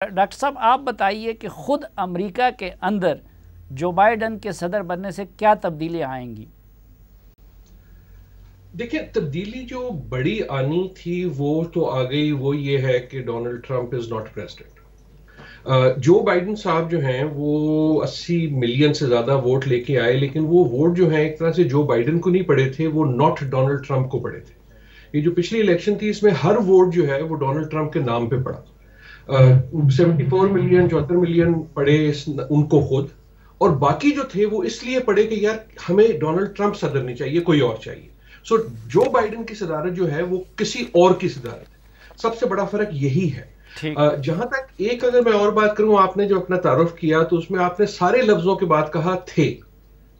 Doctor صاحب آپ بتائیے کہ خود امریکہ کے اندر جو بائیڈن کے صدر بننے سے کیا تبدیلی آئیں گی؟ دیکھیں، تبدیلی جو بڑی آنی تھی وہ تو آ گئی. وہ یہ ہے کہ Donald Trump is not president. Joe Biden صاحب جو ہیں وہ 80 ملین سے زیادہ ووٹ لے کے آئے، لیکن وہ ووٹ جو ہیں ایک طرح سے جو بائیڈن کو نہیں پڑے تھے، وہ ناٹ ڈونلڈ ٹرمپ کو پڑے تھے. یہ جو پچھلی الیکشن تھی اس میں ہر ووٹ جو ہے وہ ڈونلڈ ٹرمپ کے نام پہ پڑا. 74 ملین 74 ملین پڑے ان کو خود، اور باقی جو تھے وہ اس لیے پڑے کہ یار ہمیں ڈونلڈ ٹرمپ صدر نہیں چاہیے، کوئی اور چاہیے. سو جو بائیڈن کی صدارت جو ہے وہ کسی اور کی صدارت ہے. سب سے بڑا فرق یہی ہے. جہاں تک ایک اگر میں اور بات کروں، آپ نے جو اپنا تعارف کیا تو اس میں آپ نے سارے لفظوں کے بعد کہا تھے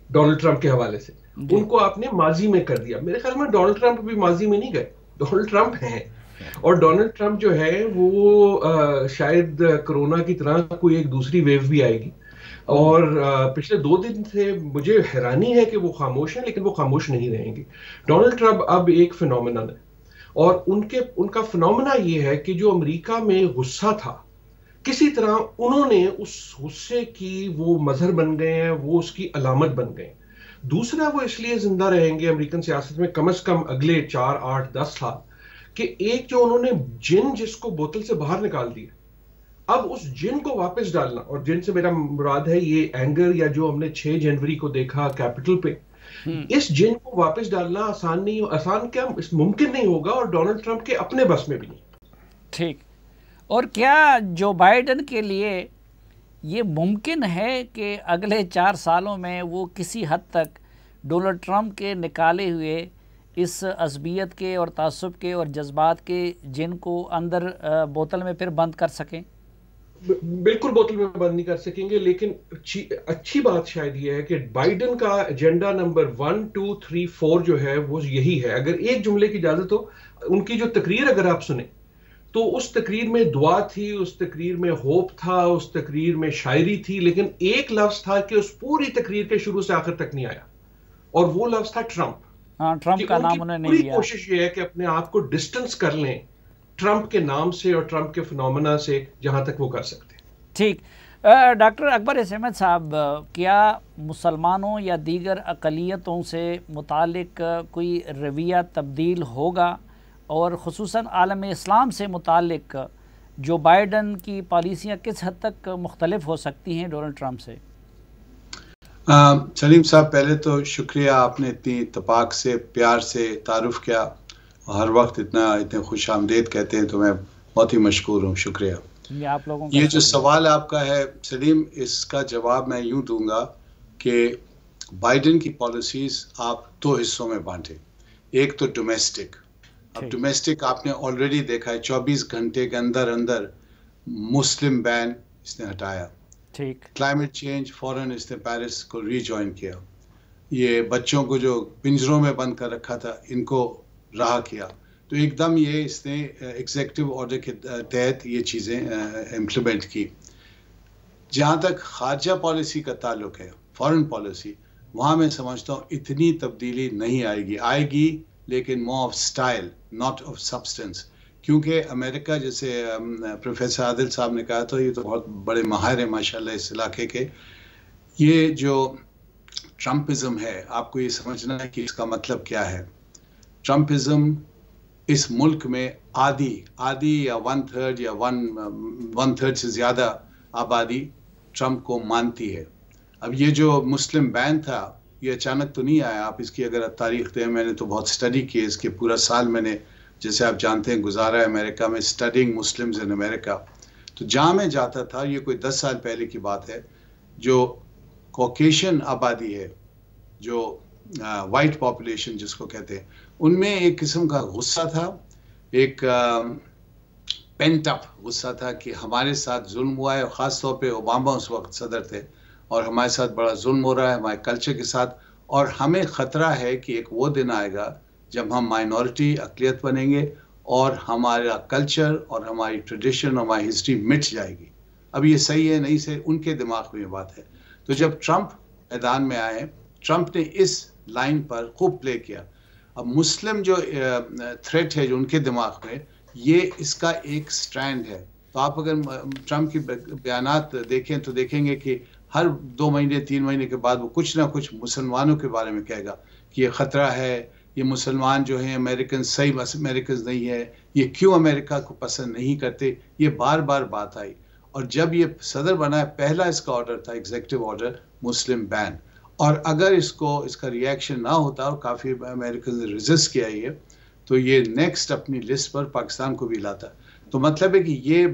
ڈونلڈ ٹرمپ کے حوالے سے. ان کو آپ نے ماضی میں کر دیا. میرے خیال میں ڈونلڈ ٹرمپ بھی ماضی میں نہیں گئے، ڈونلڈ ٹرمپ ہیں. اور ڈونلڈ ٹرمپ جو ہے وہ شاید کرونا کی طرح کوئی ایک دوسری ویو بھی آئے گی. اور پچھلے 2 دن سے مجھے حیرانی ہے کہ وہ خاموش ہیں، لیکن وہ خاموش نہیں رہیں گے. ڈونلڈ ٹرمپ اب ایک فینومینن ہے، اور ان کا فینومینا یہ ہے کہ جو امریکہ میں غصہ تھا، کسی طرح انہوں نے اس غصے کی وہ مظہر بن گئے ہیں، وہ اس کی علامت بن گئے ہیں. دوسرا، وہ اس لیے زندہ رہیں گے امریکن سیاست میں کم از کم اگلے 4 8 10 سال، کہ ایک جو انہوں نے جن جس کو بوتل سے باہر نکال دیا، اب اس جن کو واپس ڈالنا، اور جن سے میرا مراد ہے یہ اینگر، یا جو ہم نے 6 جنوری کو دیکھا کیپٹل پہ، اس جن کو واپس ڈالنا آسان نہیں، آسان کیا ممکن نہیں ہوگا، اور ڈونلڈ ٹرمپ کے اپنے بس میں بھی نہیں. ٹھیک. اور کیا جو بائیڈن کے لیے یہ ممکن ہے کہ اگلے 4 سالوں میں وہ کسی حد تک ڈونلڈ ٹرمپ کے نکالے ہوئے اس عصبیت کے اور تعصب کے اور جذبات کے جن کو اندر بوتل میں پھر بند کر سکیں؟ بالکل بوتل میں بند نہیں کر سکیں گے، لیکن اچھی بات شاید یہ ہے کہ بائیڈن کا ایجنڈا نمبر 1 2 3 4 جو ہے وہ یہی ہے. اگر ایک جملے کی اجازت ہو، ان کی جو تقریر اگر آپ سنیں تو اس تقریر میں دعا تھی، اس تقریر میں ہوپ تھا، اس تقریر میں شاعری تھی، لیکن ایک لفظ تھا کہ اس پوری تقریر کے شروع سے آخر تک نہیں آیا، اور وہ لفظ تھا ٹرمپ. ٹرمپ کا نام انہوں نے نہیں لیا. پوری کوشش یہ ہے کہ اپنے آپ کو ڈسٹنس کر لیں ٹرمپ کے نام سے اور ٹرمپ کے فنومنا سے جہاں تک وہ کر سکتے ہیں. ٹھیک. ڈاکٹر اکبر ایس احمد صاحب، کیا مسلمانوں یا دیگر اقلیتوں سے متعلق کوئی رویہ تبدیل ہوگا، اور خصوصاً عالم اسلام سے متعلق جو بائیڈن کی پالیسیاں کس حد تک مختلف ہو سکتی ہیں ڈونلڈ ٹرمپ سے؟ سلیم صاحب، پہلے تو شکریہ، آپ نے اتنی اتفاق سے پیار سے تعارف کیا، ہر وقت اتنے خوش آمدید کہتے ہیں، تو میں بہت ہی مشکور ہوں. شکریہ. آپ لوگوں یہ جو سوال آپ کا ہے سلیم، اس کا جواب میں یوں دوں گا کہ بائیڈن کی پالیسیز آپ 2 حصوں میں بانٹیں. ایک تو ڈومیسٹک. اب ڈومیسٹک آپ نے آلریڈی دیکھا ہے، 24 گھنٹے کے اندر مسلم بین اس نے ہٹایا. ٹھیک. کلائمیٹ چینج، فوراً اس نے پیرس کو ری جوائن کیا. یہ بچوں کو جو پنجروں میں بند کر رکھا تھا ان کو رہا کیا. تو ایک دم یہ اس نے ایگزیکٹو آرڈر کے تحت یہ چیزیں امپلیمنٹ کی. جہاں تک خارجہ پالیسی کا تعلق ہے، فارن پالیسی، وہاں میں سمجھتا ہوں اتنی تبدیلی نہیں آئے گی لیکن more of style, not of substance. کیونکہ امریکہ، جیسے پروفیسر عادل صاحب نے کہا تھا، یہ تو بہت بڑے ماہر ہیں ماشاءاللہ اس علاقے کے. یہ جو ٹرمپزم ہے، آپ کو یہ سمجھنا ہے کہ اس کا مطلب کیا ہے. ٹرمپزم اس ملک میں آدھی یا 1/3 یا 1/3 سے زیادہ آبادی ٹرمپ کو مانتی ہے. اب یہ جو مسلم بین تھا یہ اچانک تو نہیں آیا. آپ اس کی اگر تاریخ دیں، میں نے تو بہت اسٹڈی کی اس کے، پورا سال میں نے، جیسے آپ جانتے ہیں، گزارا ہے امریکہ میں، اسٹڈنگ مسلمز ان امریکہ. تو جہاں میں جاتا تھا، یہ کوئی 10 سال پہلے کی بات ہے، جو کوکیشن آبادی ہے، جو وائٹ پاپولیشن جس کو کہتے ہیں، ان میں ایک قسم کا غصہ تھا، ایک پینٹ اپ غصہ تھا کہ ہمارے ساتھ ظلم ہوا ہے. خاص طور پہ اوباما اس وقت صدر تھے، اور ہمارے ساتھ بڑا ظلم ہو رہا ہے ہمارے کلچر کے ساتھ، اور ہمیں خطرہ ہے کہ ایک وہ دن آئے گا جب ہم مائنورٹی اقلیت بنیں گے اور ہمارا کلچر اور ہماری ٹریڈیشن اور ہماری ہسٹری مٹ جائے گی. اب یہ صحیح ہے نہیں صحیح، ان کے دماغ میں یہ بات ہے. تو جب ٹرمپ میدان میں آئے، ٹرمپ نے اس لائن پر خوب پلے کیا. اب مسلم جو تھریٹ ہے جو ان کے دماغ میں، یہ اس کا ایک سٹرینڈ ہے. تو آپ اگر ٹرمپ کی بیانات دیکھیں تو دیکھیں گے کہ ہر 2 مہینے 3 مہینے کے بعد وہ کچھ نہ کچھ مسلمانوں کے بارے میں کہے گا کہ یہ خطرہ ہے، یہ مسلمان جو ہیں امریکن صحیح امریکنز نہیں ہے، یہ کیوں امریکہ کو پسند نہیں کرتے، یہ بار بار بات آئی. اور جب یہ صدر بنا ہے پہلا اس کا آرڈر تھا ایگزیکٹو آرڈر مسلم بین، اور اگر اس کا ریئیکشن نہ ہوتا اور کافی امریکنز نے ریزسٹ کیا یہ، تو یہ نیکسٹ اپنی لسٹ پر پاکستان کو بھی لاتا. تو مطلب ہے کہ یہ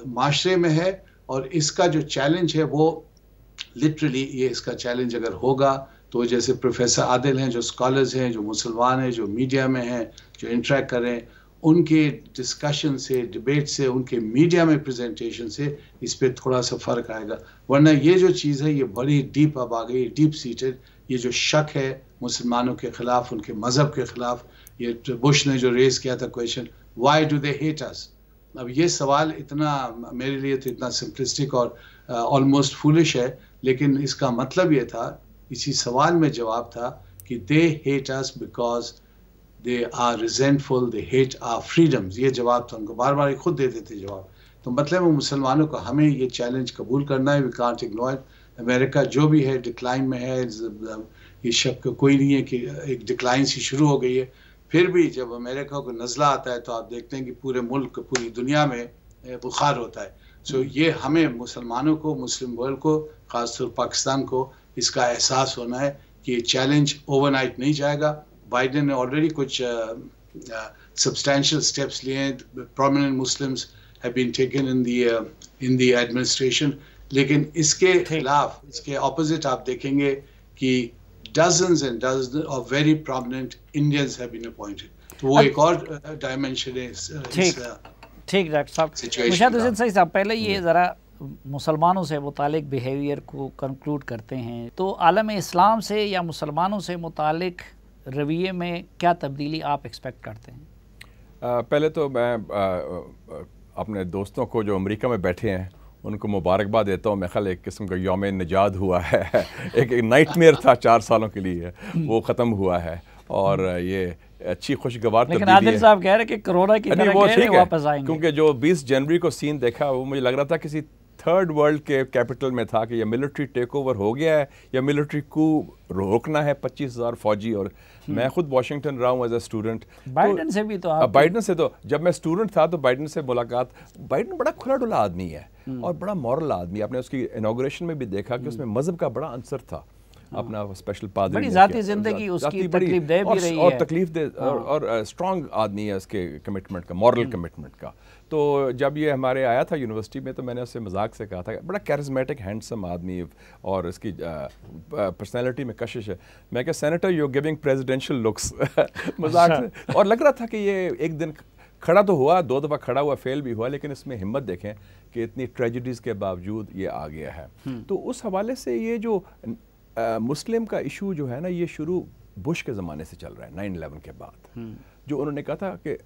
معاشرے میں ہے، اور اس کا جو چیلنج ہے وہ لٹرلی یہ اس کا چیلنج اگر ہوگا تو جیسے پروفیسر عادل ہیں جو اسکالرز ہیں جو مسلمان ہیں جو میڈیا میں ہیں جو انٹریکٹ کر رہے ہیں، ان کے ڈسکشن سے ڈبیٹ سے ان کے میڈیا میں پریزنٹیشن سے اس پہ تھوڑا سا فرق آئے گا. ورنہ یہ جو چیز ہے یہ بڑی ڈیپ اب آ گئی، ڈیپ سیٹڈ. یہ جو شک ہے مسلمانوں کے خلاف، ان کے مذہب کے خلاف، یہ بش نے جو ریز کیا تھا question why do they hate us. اب یہ سوال اتنا میرے لیے تو اتنا سمپلسٹک اور آلموسٹ فولش ہے، لیکن اس کا مطلب یہ تھا، اسی سوال میں جواب تھا کہ they hate us because they are resentful, they hate our freedoms. یہ جواب تھا ان کو، بار بار خود دیتے تھے جواب. تو مطلب مسلمانوں کو ہمیں یہ چیلنج قبول کرنا ہے، وی کانٹ اگنور. امریکہ جو بھی ہے ڈکلائن میں ہے، یہ شک کوئی نہیں ہے کہ ایک ڈکلائن سی شروع ہو گئی ہے. پھر بھی جب امریکہ کو نزلہ آتا ہے تو آپ دیکھتے ہیں کہ پورے ملک پوری دنیا میں بخار ہوتا ہے. سو یہ ہمیں مسلمانوں کو، مسلم ورلڈ کو، خاص طور پاکستان کو اس کا احساس ہونا ہے کہ یہ چیلنج اوور نائٹ نہیں جائے گا. بائیڈن نے آلریڈی کچھ سبسٹینشیل اسٹیپس لیے ہیں. Prominent Muslims have been taken in the administration. لیکن اس کے خلاف، اس کے اپوزٹ آپ دیکھیں گے کہ dozens and dozens of very prominent Indians have been appointed. تو وہ ایک اور ڈائمنشن ہے. ٹھیک ڈاکٹر صاحب. مشاہد حسین صحیح صاحب، پہلے یہ ذرا مسلمانوں سے متعلق بیہیویئر کو کنکلوڈ کرتے ہیں. تو عالم اسلام سے یا مسلمانوں سے متعلق رویے میں کیا تبدیلی آپ ایکسپیکٹ کرتے ہیں؟ پہلے تو میں اپنے دوستوں کو جو امریکہ میں بیٹھے ہیں ان کو مبارکباد دیتا ہوں. میرے خیال ایک قسم کا یوم نجات ہوا ہے. ایک نائٹ میئر تھا 4 سالوں کے لیے، وہ ختم ہوا ہے، اور یہ اچھی خوشگوار تبدیلی ہے. لیکن عادل صاحب کہہ رہے کہ کرونا کی طرح کہہ رہے واپس آئیں گے. کیونکہ جو 20 جنوری کو سین دیکھا وہ مجھے لگ رہا تھا کسی تھرڈ ورلڈ کے کیپٹل میں تھا کہ یہ ملٹری ٹیک اوور ہو گیا ہے یا ملٹری کو روکنا ہے. 25,000 فوجی. اور میں خود واشنگٹن رہا ہوں ایز اے اسٹوڈنٹ. بائیڈن سے بھی تو بائیڈن سے تو جب میں اسٹوڈنٹ تھا تو بائیڈن سے ملاقات. بائیڈن بڑا کھلا ڈلا آدمی ہے اور بڑا مورل آدمی. آپ نے اس کی انوگریشن میں بھی دیکھا کہ اس میں مذہب کا بڑا عنصر تھا. اپنا اسپیشل پادری، بڑی ذاتی زندگی اس کی تکلیف دہ بھی رہی ہے، اور تکلیف دہ اور اسٹرانگ آدمی ہے اس کے کمٹمنٹ کا، مورل کمٹمنٹ کا. تو جب یہ ہمارے آیا تھا یونیورسٹی میں تو میں نے اس سے مذاق سے کہا تھا بڑا کیرزمیٹک ہینڈسم آدمی اور اس کی پرسنالٹی میں کشش ہے. میں کہ senator you giving presidential looks مذاق سے. اور لگ رہا تھا کہ یہ ایک دن کھڑا تو ہوا، 2 دفعہ کھڑا ہوا، فیل بھی ہوا، لیکن اس میں ہمت دیکھیں کہ اتنی ٹریجڈیز کے باوجود یہ آ گیا ہے. تو اس حوالے سے یہ جو مسلم کا ایشو جو ہے نا، یہ شروع بش کے زمانے سے چل رہا ہے 9/11 کے بعد. جو انہوں نے کہا تھا کہ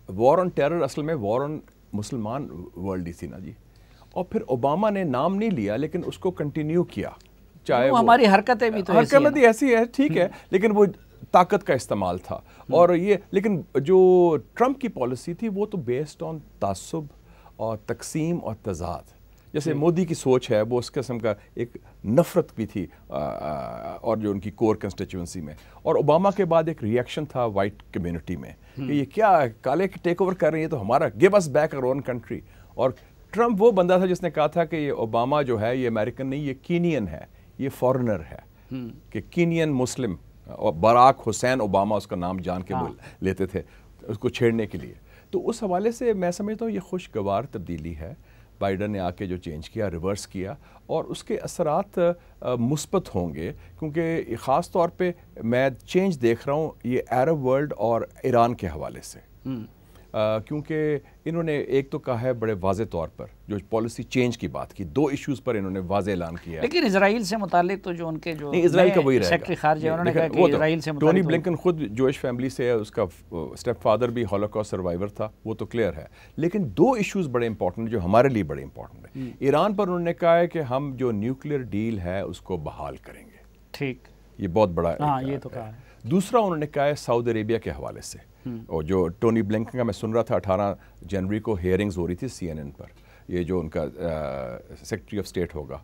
وار آن ٹیرر اصل میں وار آن مسلمان ورلڈ ہی تھی نا جی. اور پھر اوباما نے نام نہیں لیا لیکن اس کو کنٹینیو کیا. چاہے ہماری حرکتیں بھی تو ایسی ہے، ٹھیک ہے، لیکن وہ طاقت کا استعمال تھا. اور یہ لیکن جو ٹرمپ کی پالیسی تھی وہ تو بیسڈ آن تعصب اور تقسیم اور تضاد. جیسے مودی کی سوچ ہے وہ اس قسم کا ایک نفرت بھی تھی اور جو ان کی کور کنسٹیچوئنسی میں. اور اوباما کے بعد ایک ریئیکشن تھا وائٹ کمیونٹی میں کہ یہ کیا کالے ٹیک اوور کر رہے ہیں، یہ تو ہمارا گیو اس بیک اور اون کنٹری. اور ٹرمپ وہ بندہ تھا جس نے کہا تھا کہ یہ اوباما جو ہے یہ امریکن نہیں، یہ کینین ہے، یہ فورنر ہے. کہ کینین مسلم، اور براک حسین اوباما اس کا نام جان کے لیتے تھے اس کو چھیڑنے کے لیے. تو اس حوالے سے میں سمجھتا ہوں یہ خوشگوار تبدیلی ہے. بائیڈن نے آ کے جو چینج کیا، ریورس کیا، اور اس کے اثرات مثبت ہوں گے. کیونکہ خاص طور پہ میں چینج دیکھ رہا ہوں یہ عرب ورلڈ اور ایران کے حوالے سے. کیونکہ انہوں نے ایک تو کہا ہے بڑے واضح طور پر جو پالیسی چینج کی بات کی، 2 ایشوز پر انہوں نے واضح اعلان کیا ہے. لیکن اسرائیل سے متعلق تو جو ان کے جو اسرائیل کا وہی رہے گا. سیکرٹری خارجہ انہوں نے کہا کہ اسرائیل سے متعلق ٹونی بلنکن خود جوئش فیملی سے ہے، اس کا اسٹیپ فادر بھی ہولوکاسٹ سروائیور تھا، وہ تو کلیئر ہے. لیکن 2 ایشوز بڑے امپورٹنٹ جو ہمارے لیے بڑے امپورٹنٹ ہیں. ایران پر انہوں نے کہا ہے کہ ہم جو نیوکلیئر ڈیل ہے اس کو بحال کریں گے. ٹھیک، یہ بہت بڑا یہ تو کہا ہے. دوسرا انہوں نے کہا ہے سعودی عربیہ کے حوالے سے، اور جو ٹونی بلنکن کا میں سن رہا تھا 18 جنوری کو ہیئرنگز ہو رہی تھی CNN پر، یہ جو ان کا سیکرٹری آف اسٹیٹ ہوگا،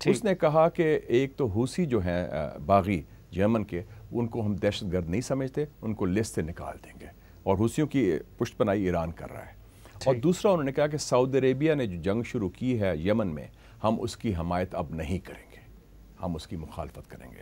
اس نے کہا کہ ایک تو حوثی جو ہیں باغی یمن کے، ان کو ہم دہشت گرد نہیں سمجھتے، ان کو لسٹ سے نکال دیں گے، اور حوثیوں کی پشت پناہی ایران کر رہا ہے۔ اور دوسرا انہوں نے کہا کہ سعودی عربیہ نے جو جنگ شروع کی ہے یمن میں، ہم اس کی حمایت اب نہیں کریں گے، ہم اس کی مخالفت کریں گے۔